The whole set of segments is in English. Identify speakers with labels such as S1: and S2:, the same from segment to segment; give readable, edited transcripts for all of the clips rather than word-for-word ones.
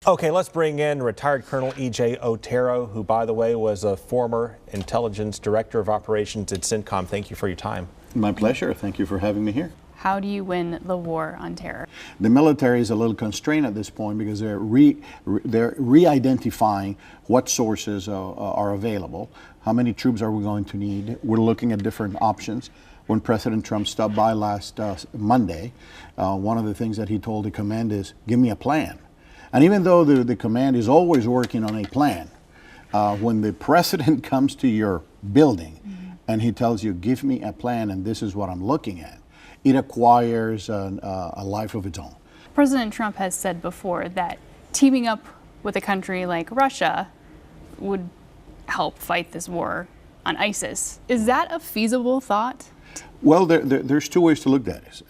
S1: Okay, let's bring in retired Colonel E.J. Otero, who, by the way, was a former intelligence director of operations at CENTCOM. Thank you for your time.
S2: My pleasure. Thank you for having me here.
S3: How do you win the war on terror?
S2: The military is a little constrained at this point because they're re-identifying what sources are available. How many troops are we going to need? We're looking at different options. When President Trump stopped by last Monday, one of the things that he told the command is, give me a plan. And even though the command is always working on a plan, when the president comes to your building and he tells you, give me a plan and this is what I'm looking at, it acquires a life of its own.
S3: President Trump has said before that teaming up with a country like Russia would help fight this war on ISIS. Is that a feasible thought?
S2: Well, there's two ways to look at this.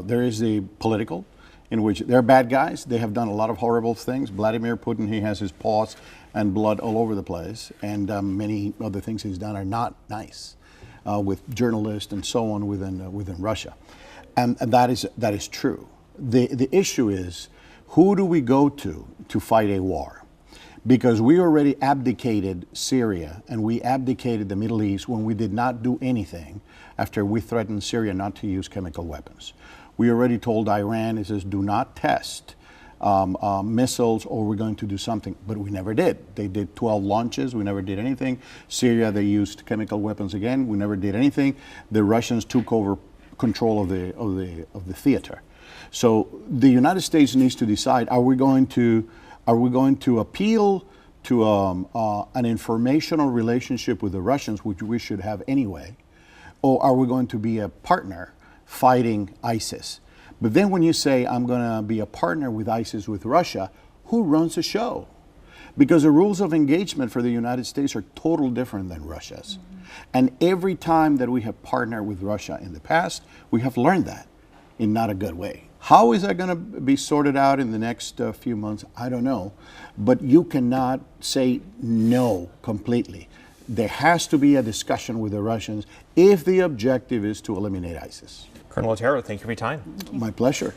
S2: There is the political, in which they're bad guys. They have done a lot of horrible things. Vladimir Putin, he has his paws and blood all over the place, and many other things he's done are not nice with journalists and so on within Russia, and that is true. The issue is, who do we go to fight a war? Because we already abdicated Syria and we abdicated the Middle East when we did not do anything after we threatened Syria not to use chemical weapons. We already told Iran, it says, do not test missiles or we're going to do something, but we never did. They did 12 launches, we never did anything. Syria, they used chemical weapons again, we never did anything. The Russians took over control of the theater. So the United States needs to decide, are we going to appeal to an informational relationship with the Russians, which we should have anyway, or are we going to be a partner fighting ISIS? But then when you say, I'm going to be a partner with ISIS with Russia, who runs the show? Because the rules of engagement for the United States are totally different than Russia's. And every time that we have partnered with Russia in the past, we have learned that in not a good way. How is that going to be sorted out in the next few months? I don't know. But you cannot say no completely. There has to be a discussion with the Russians if the objective is to eliminate ISIS.
S1: Colonel Otero, thank you for your time.
S2: My pleasure.